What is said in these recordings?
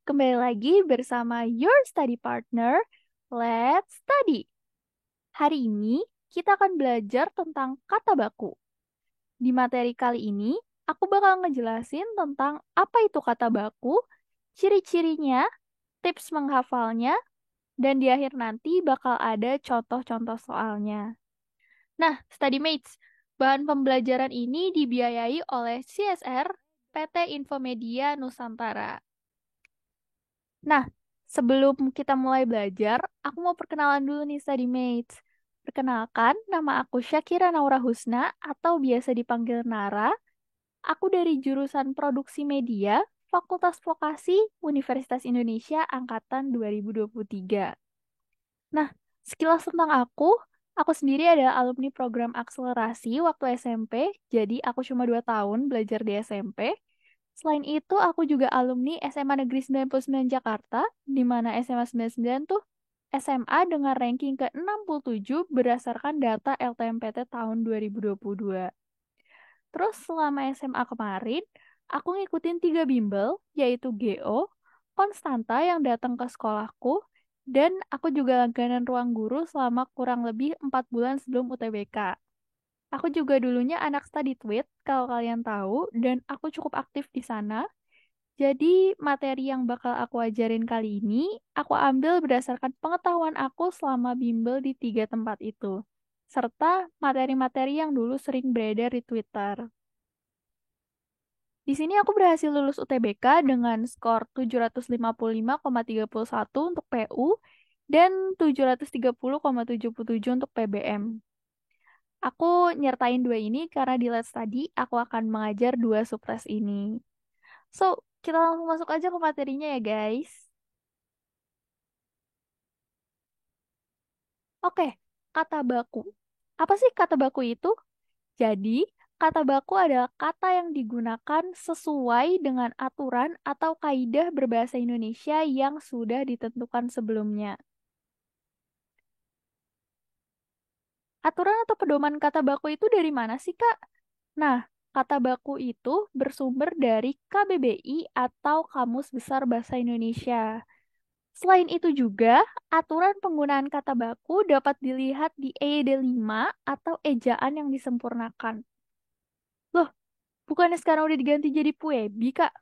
kembali lagi bersama your study partner. Let's study. Hari ini kita akan belajar tentang kata baku. Di materi kali ini, aku bakal ngejelasin tentang apa itu kata baku, ciri-cirinya, tips menghafalnya, dan di akhir nanti bakal ada contoh-contoh soalnya. Nah, study mates, bahan pembelajaran ini dibiayai oleh CSR PT Infomedia Nusantara. Nah, sebelum kita mulai belajar, aku mau perkenalan dulu nih study mates. Perkenalkan, nama aku Syakira Naura Husna atau biasa dipanggil Nara. Aku dari jurusan Produksi Media, Fakultas Vokasi, Universitas Indonesia Angkatan 2023. Nah, sekilas tentang aku sendiri adalah alumni program akselerasi waktu SMP, jadi aku cuma 2 tahun belajar di SMP. Selain itu, aku juga alumni SMA Negeri 99 Jakarta, di mana SMA 99 tuh SMA dengan ranking ke-67 berdasarkan data LTMPT tahun 2022. Terus selama SMA kemarin, aku ngikutin 3 bimbel, yaitu GO, Konstanta yang datang ke sekolahku, dan aku juga langganan ruang guru selama kurang lebih 4 bulan sebelum UTBK. Aku juga dulunya anak study tweet, kalau kalian tahu, dan aku cukup aktif di sana. Jadi, materi yang bakal aku ajarin kali ini, aku ambil berdasarkan pengetahuan aku selama bimbel di 3 tempat itu, serta materi-materi yang dulu sering beredar di Twitter. Di sini aku berhasil lulus UTBK dengan skor 755,31 untuk PU dan 730,77 untuk PBM. Aku nyertain dua ini karena di Let's Study aku akan mengajar dua supres ini. So, kita langsung masuk aja ke materinya ya guys. Oke, kata baku. Apa sih kata baku itu? Jadi, kata baku adalah kata yang digunakan sesuai dengan aturan atau kaidah berbahasa Indonesia yang sudah ditentukan sebelumnya. Aturan atau pedoman kata baku itu dari mana sih, Kak? Nah, kata baku itu bersumber dari KBBI atau Kamus Besar Bahasa Indonesia. Selain itu juga, aturan penggunaan kata baku dapat dilihat di EYD 5 atau ejaan yang disempurnakan. Loh, bukannya sekarang udah diganti jadi Puebi, Kak?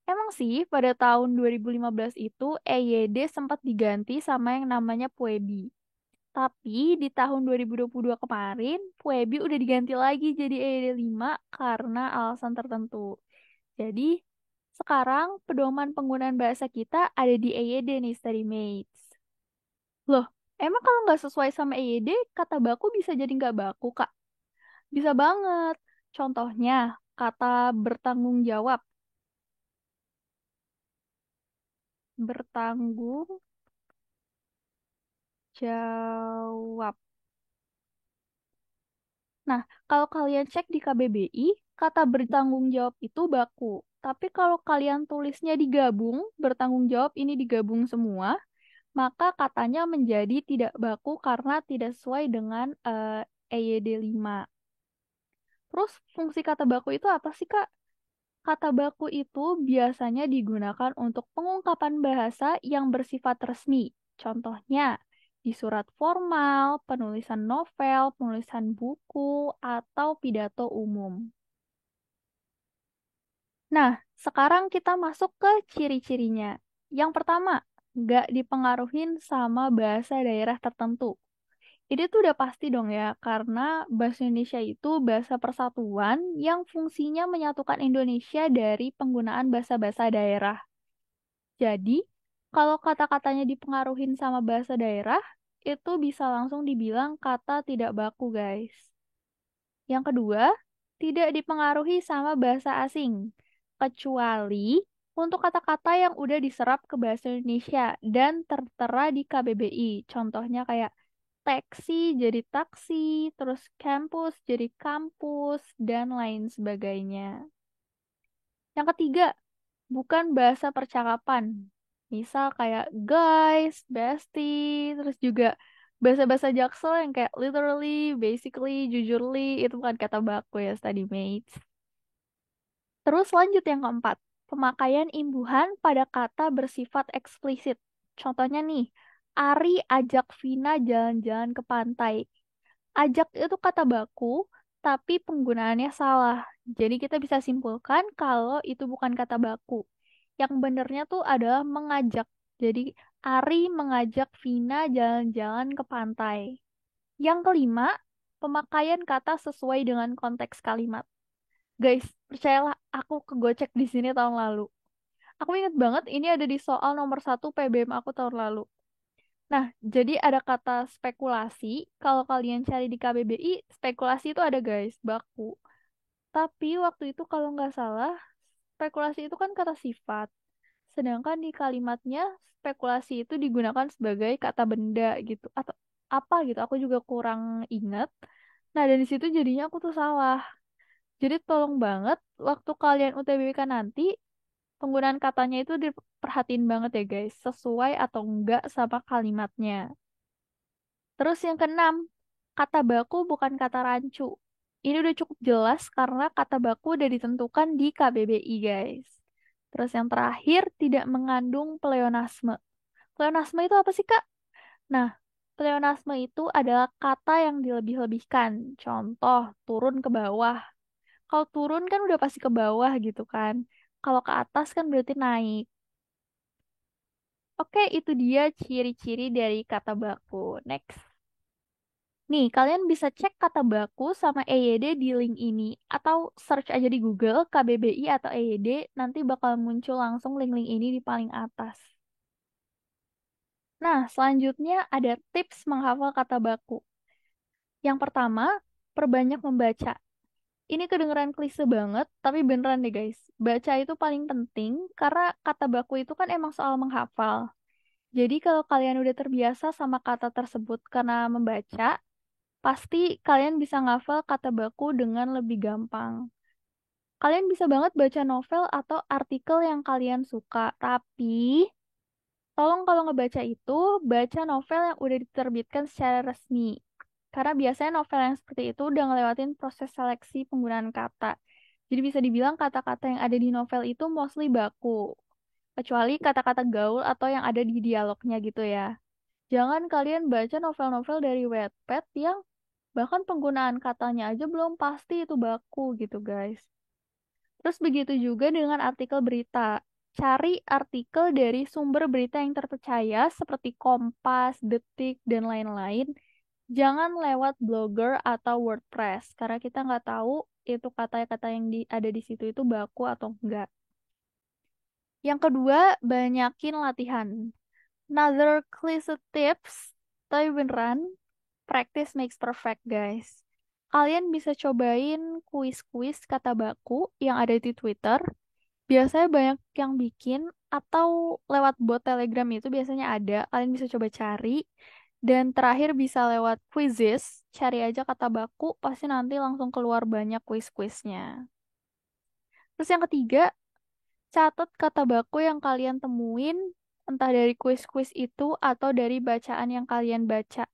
Emang sih, pada tahun 2015 itu EYD sempat diganti sama yang namanya Puebi. Tapi di tahun 2022 kemarin, Puebi udah diganti lagi jadi EYD 5 karena alasan tertentu. Jadi, sekarang pedoman penggunaan bahasa kita ada di EYD nih, study mates. Loh, emang kalau nggak sesuai sama EYD, kata baku bisa jadi nggak baku, Kak? Bisa banget. Contohnya, kata bertanggung jawab. Bertanggung jawab. Nah, kalau kalian cek di KBBI, kata bertanggung jawab itu baku. Tapi kalau kalian tulisnya digabung, bertanggung jawab ini digabung semua, maka katanya menjadi tidak baku karena tidak sesuai dengan EYD 5. Terus fungsi kata baku itu apa sih, Kak? Kata baku itu biasanya digunakan untuk pengungkapan bahasa yang bersifat resmi. Contohnya, di surat formal, penulisan novel, penulisan buku, atau pidato umum. Nah, sekarang kita masuk ke ciri-cirinya. Yang pertama, nggak dipengaruhin sama bahasa daerah tertentu. Ini tuh udah pasti dong ya, karena bahasa Indonesia itu bahasa persatuan yang fungsinya menyatukan Indonesia dari penggunaan bahasa-bahasa daerah. Jadi, kalau kata-katanya dipengaruhin sama bahasa daerah, itu bisa langsung dibilang kata tidak baku, guys. Yang kedua, tidak dipengaruhi sama bahasa asing, kecuali untuk kata-kata yang udah diserap ke bahasa Indonesia dan tertera di KBBI. Contohnya kayak taksi jadi taksi, terus kampus jadi kampus, dan lain sebagainya. Yang ketiga, bukan bahasa percakapan. Misal kayak guys, bestie, terus juga bahasa-bahasa Jaksel yang kayak literally, basically, jujurly, itu bukan kata baku ya, study mates. Terus lanjut yang keempat. pemakaian imbuhan pada kata bersifat eksplisit. Contohnya nih, Ari ajak Vina jalan-jalan ke pantai. Ajak itu kata baku, tapi penggunaannya salah. Jadi kita bisa simpulkan kalau itu bukan kata baku. Yang benernya tuh adalah mengajak. Jadi Ari mengajak Vina jalan-jalan ke pantai. Yang kelima, pemakaian kata sesuai dengan konteks kalimat. Guys, percayalah aku kegocek di sini tahun lalu. Aku inget banget ini ada di soal nomor 1 PBM aku tahun lalu. Nah, jadi ada kata spekulasi. Kalau kalian cari di KBBI, spekulasi itu ada guys, baku. Tapi waktu itu kalau nggak salah, spekulasi itu kan kata sifat. Sedangkan di kalimatnya, spekulasi itu digunakan sebagai kata benda gitu. Atau apa gitu, aku juga kurang ingat. Nah, dari situ jadinya aku tuh salah. Jadi tolong banget, waktu kalian UTBK nanti, penggunaan katanya itu diperhatiin banget ya guys, sesuai atau enggak sama kalimatnya. Terus yang keenam, kata baku bukan kata rancu. Ini udah cukup jelas karena kata baku udah ditentukan di KBBI, guys. Terus yang terakhir, tidak mengandung pleonasme. Pleonasme itu apa sih, Kak? Nah, pleonasme itu adalah kata yang dilebih-lebihkan. Contoh, turun ke bawah. Kalau turun kan udah pasti ke bawah gitu kan. Kalau ke atas kan berarti naik. Oke, itu dia ciri-ciri dari kata baku. Next. Nih, kalian bisa cek kata baku sama EYD di link ini atau search aja di Google KBBI atau EYD, nanti bakal muncul langsung link-link ini di paling atas. Nah, selanjutnya ada tips menghafal kata baku. Yang pertama, perbanyak membaca. Ini kedengeran klise banget, tapi beneran deh guys. Baca itu paling penting karena kata baku itu kan emang soal menghafal. Jadi kalau kalian udah terbiasa sama kata tersebut karena membaca, pasti kalian bisa ngafal kata baku dengan lebih gampang. Kalian bisa banget baca novel atau artikel yang kalian suka, tapi tolong kalau ngebaca itu, baca novel yang udah diterbitkan secara resmi. Karena biasanya novel yang seperti itu udah ngelewatin proses seleksi penggunaan kata. Jadi bisa dibilang kata-kata yang ada di novel itu mostly baku. Kecuali kata-kata gaul atau yang ada di dialognya gitu ya. Jangan kalian baca novel-novel dari Wattpad yang bahkan penggunaan katanya aja belum pasti itu baku gitu guys. Terus begitu juga dengan artikel berita. Cari artikel dari sumber berita yang terpercaya seperti Kompas, Detik, dan lain-lain. Jangan lewat blogger atau WordPress karena kita nggak tahu itu kata-kata yang ada di situ itu baku atau enggak. Yang kedua, banyakin latihan. Another cliche tips, tapi beneran, practice makes perfect, guys. Kalian bisa cobain kuis-kuis kata baku yang ada di Twitter. Biasanya banyak yang bikin, atau lewat bot Telegram itu biasanya ada. Kalian bisa coba cari. Dan terakhir bisa lewat quizzes. Cari aja kata baku, pasti nanti langsung keluar banyak kuis-kuisnya. Terus yang ketiga, catat kata baku yang kalian temuin, entah dari kuis-kuis itu atau dari bacaan yang kalian baca.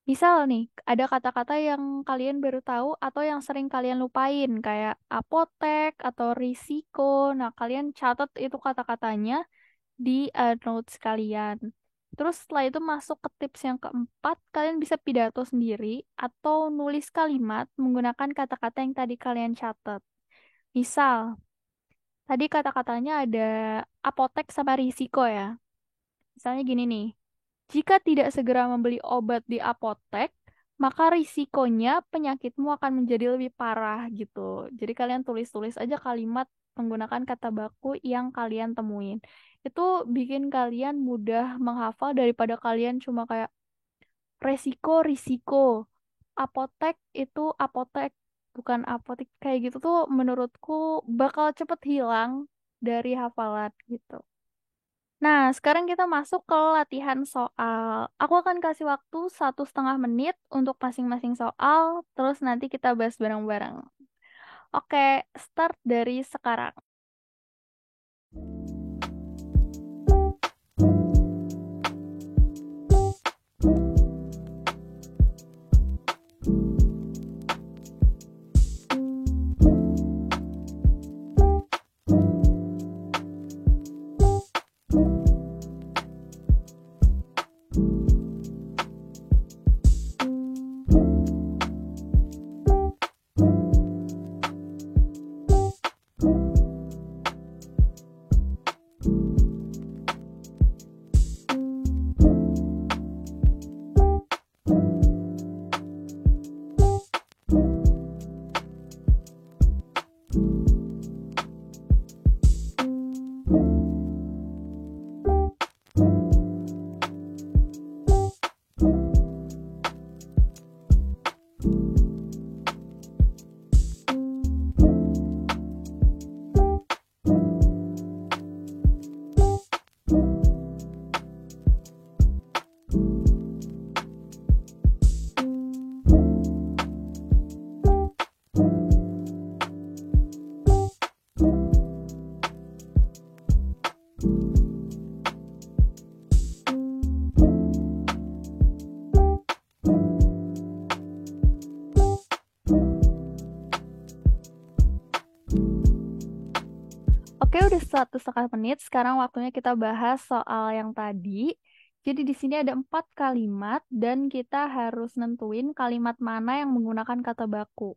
Misal nih, ada kata-kata yang kalian baru tahu atau yang sering kalian lupain, kayak apotek atau risiko. Nah, kalian catat itu kata-katanya di notes kalian. Terus setelah itu masuk ke tips yang keempat, kalian bisa pidato sendiri atau nulis kalimat menggunakan kata-kata yang tadi kalian catat. Misal, tadi kata-katanya ada apotek sama risiko ya. Misalnya gini nih, jika tidak segera membeli obat di apotek, maka risikonya penyakitmu akan menjadi lebih parah gitu. Jadi kalian tulis-tulis aja kalimat menggunakan kata baku yang kalian temuin. Itu bikin kalian mudah menghafal daripada kalian cuma kayak resiko, risiko. Apotek itu apotek, bukan apotek. Kayak gitu tuh menurutku bakal cepet hilang dari hafalan gitu. Nah, sekarang kita masuk ke latihan soal. Aku akan kasih waktu 1,5 menit untuk masing-masing soal, terus nanti kita bahas bareng-bareng. Oke, start dari sekarang. udah 1,5 menit. Sekarang waktunya kita bahas soal yang tadi. Jadi di sini ada 4 kalimat dan kita harus nentuin kalimat mana yang menggunakan kata baku.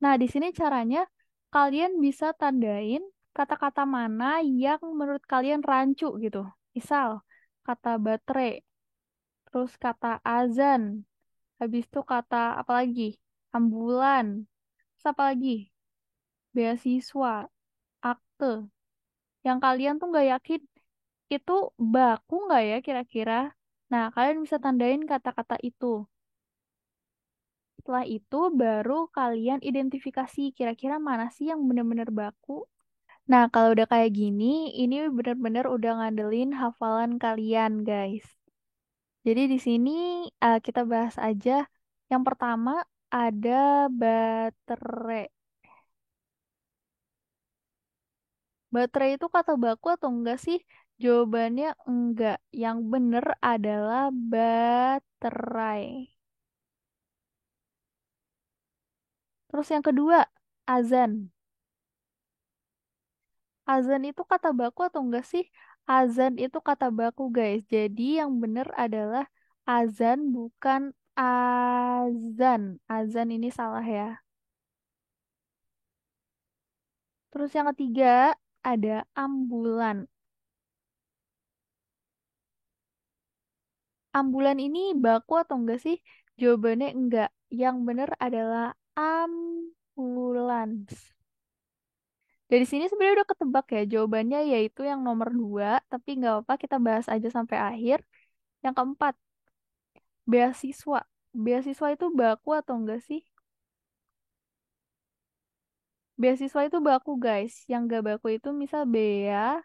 Nah, di sini caranya kalian bisa tandain kata-kata mana yang menurut kalian rancu gitu. Misal, kata baterai, terus kata azan, habis itu kata apa lagi? Ambulan, terus apa lagi? Beasiswa, akte. Yang kalian tuh nggak yakin itu baku nggak ya kira-kira? Nah, kalian bisa tandain kata-kata itu. Setelah itu baru kalian identifikasi kira-kira mana sih yang benar-benar baku. Nah, kalau udah kayak gini, ini benar-benar udah ngandelin hafalan kalian, guys. Jadi di sini kita bahas aja. Yang pertama ada baterai. Baterai itu kata baku atau enggak sih? Jawabannya enggak. Yang benar adalah baterai. Terus yang kedua, azan. Azan itu kata baku atau enggak sih? Azan itu kata baku, guys. Jadi yang benar adalah azan bukan azan. Azan ini salah ya. Terus yang ketiga ada ambulan. Ambulan ini baku atau enggak sih? Jawabannya enggak. Yang benar adalah ambulans. Dari sini sebenarnya udah ketebak ya. Jawabannya yaitu yang nomor 2. Tapi nggak apa-apa kita bahas aja sampai akhir. Yang keempat, beasiswa. Beasiswa itu baku atau enggak sih? Beasiswa itu baku guys. Yang gak baku itu misal bea,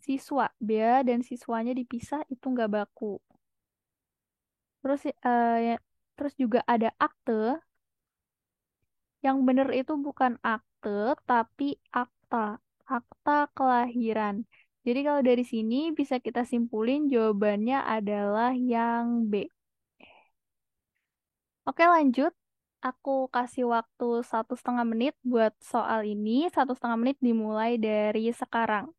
siswa. Bea dan siswanya dipisah itu nggak baku. Terus terus juga ada akte. Yang bener itu bukan akte tapi akta. Akta kelahiran. Jadi kalau dari sini bisa kita simpulin jawabannya adalah yang B. Oke lanjut. Aku kasih waktu 1,5 menit buat soal ini. 1,5 menit dimulai dari sekarang.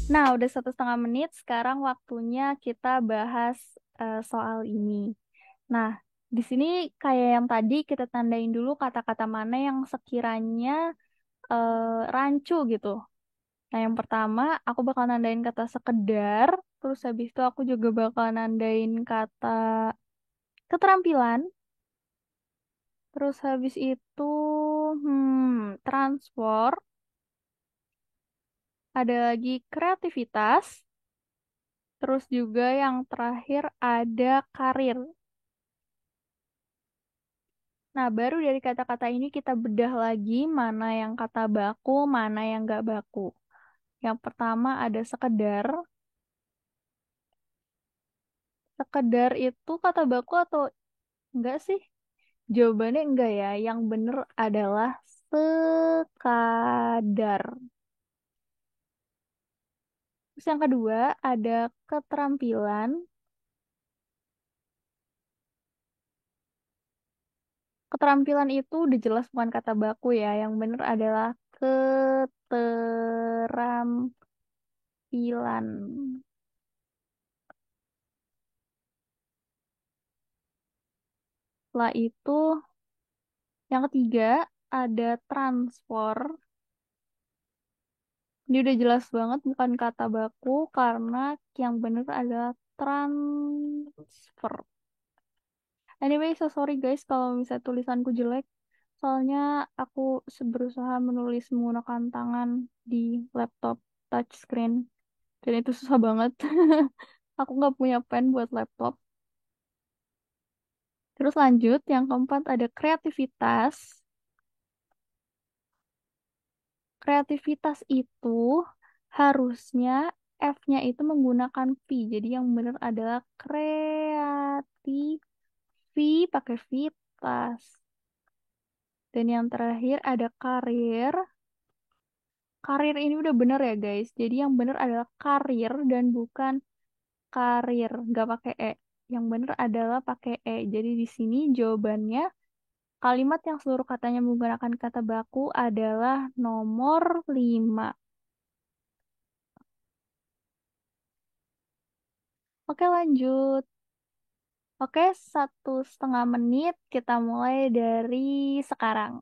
Nah, udah 1,5 menit. Sekarang waktunya kita bahas soal ini. Nah, di sini kayak yang tadi kita tandain dulu kata-kata mana yang sekiranya rancu gitu. Nah, yang pertama aku bakal nandain kata sekedar, terus habis itu aku juga bakal nandain kata keterampilan, terus habis itu transport, ada lagi kreativitas, terus juga yang terakhir ada karir. Nah, baru dari kata-kata ini kita bedah lagi mana yang kata baku, mana yang nggak baku. Yang pertama ada sekedar. Sekedar itu kata baku atau enggak sih? Jawabannya enggak ya. Yang bener adalah sekadar. Terus yang kedua ada keterampilan. Keterampilan itu udah jelas bukan kata baku ya. Yang bener adalah keterampilan. Setelah itu, yang ketiga ada transfer. Ini udah jelas banget bukan kata baku karena yang bener adalah transfer. Anyway, so sorry guys kalau misalnya tulisanku jelek. Soalnya aku berusaha menulis menggunakan tangan di laptop touchscreen. Dan itu susah banget. Aku nggak punya pen buat laptop. Terus lanjut, yang keempat ada kreativitas. Kreativitas itu harusnya F-nya itu menggunakan V. Jadi yang benar adalah kreatif, V pakai vitas. Dan yang terakhir ada karir. Karir ini udah bener ya guys. Jadi yang bener adalah karir dan bukan karir. Nggak pakai E. Yang bener adalah pakai E. Jadi di sini jawabannya kalimat yang seluruh katanya menggunakan kata baku adalah nomor 5. Oke, lanjut. Oke, 1,5 menit. Kita mulai dari sekarang.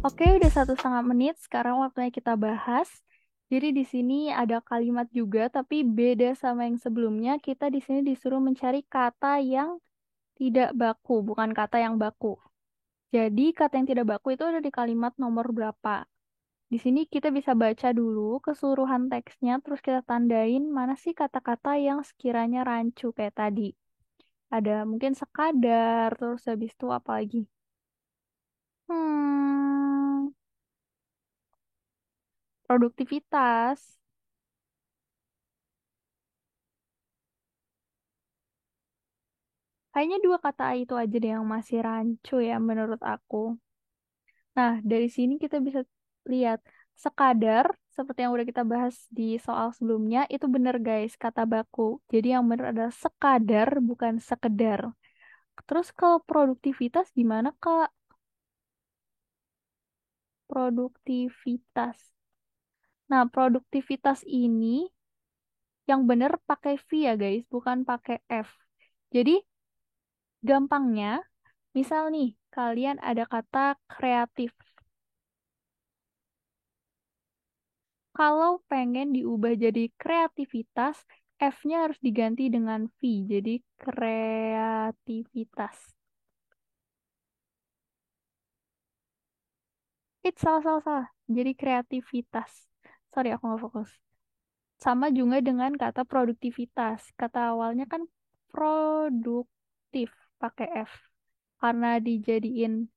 Oke, udah 1,5 menit. Sekarang waktunya kita bahas. Jadi di sini ada kalimat juga, tapi beda sama yang sebelumnya. Kita di sini disuruh mencari kata yang tidak baku, bukan kata yang baku. Jadi kata yang tidak baku itu ada di kalimat nomor berapa. Di sini kita bisa baca dulu keseluruhan teksnya, terus kita tandain mana sih kata-kata yang sekiranya rancu kayak tadi. Ada mungkin sekadar, terus habis itu apa lagi? Hmm, produktivitas. Kayaknya dua kata itu aja deh yang masih rancu ya menurut aku. Nah, dari sini kita bisa lihat sekadar, seperti yang udah kita bahas di soal sebelumnya, itu bener guys, kata baku. Jadi yang bener adalah sekadar, bukan sekedar. Terus kalau produktivitas gimana Kak? Produktivitas. Nah, produktivitas ini yang bener pakai V ya guys, bukan pakai F. Jadi gampangnya, misal nih, kalian ada kata kreatif. Kalau pengen diubah jadi kreativitas, F-nya harus diganti dengan V, jadi kreativitas. Salah, salah, salah. Jadi kreativitas. Sorry, aku nggak fokus. Sama juga dengan kata produktivitas. Kata awalnya kan produktif, pakai F. Karena dijadiin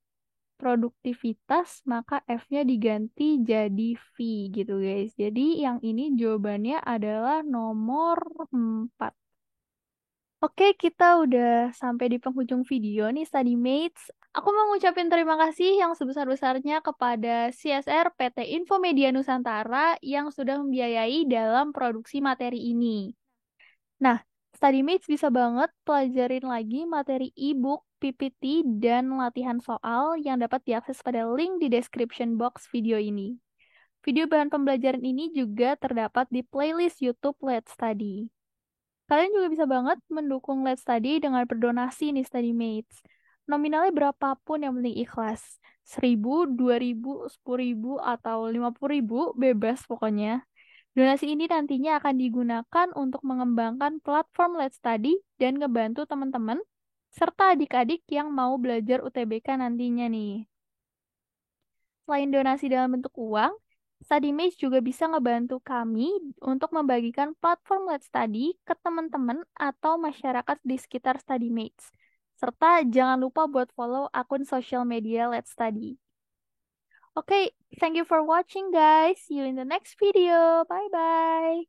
produktivitas, maka F-nya diganti jadi V gitu guys. Jadi yang ini jawabannya adalah nomor 4. Oke, kita udah sampai di penghujung video nih, study mates. Aku mau ngucapin terima kasih yang sebesar-besarnya kepada CSR PT Infomedia Nusantara yang sudah membiayai dalam produksi materi ini. Nah, study mates bisa banget pelajarin lagi materi e-book, PPT, dan latihan soal yang dapat diakses pada link di description box video ini. Video bahan pembelajaran ini juga terdapat di playlist YouTube Let's Study. Kalian juga bisa banget mendukung Let's Study dengan berdonasi nih Study Mates. Nominalnya berapapun yang penting ikhlas. 1.000, 2.000, 10.000, atau 50.000, bebas pokoknya. Donasi ini nantinya akan digunakan untuk mengembangkan platform Let's Study dan ngebantu teman-teman serta adik-adik yang mau belajar UTBK nantinya nih. Selain donasi dalam bentuk uang, StudyMates juga bisa ngebantu kami untuk membagikan platform Let's Study ke teman-teman atau masyarakat di sekitar StudyMates. Serta jangan lupa buat follow akun sosial media Let's Study. Oke, thank you for watching guys. See you in the next video. Bye-bye.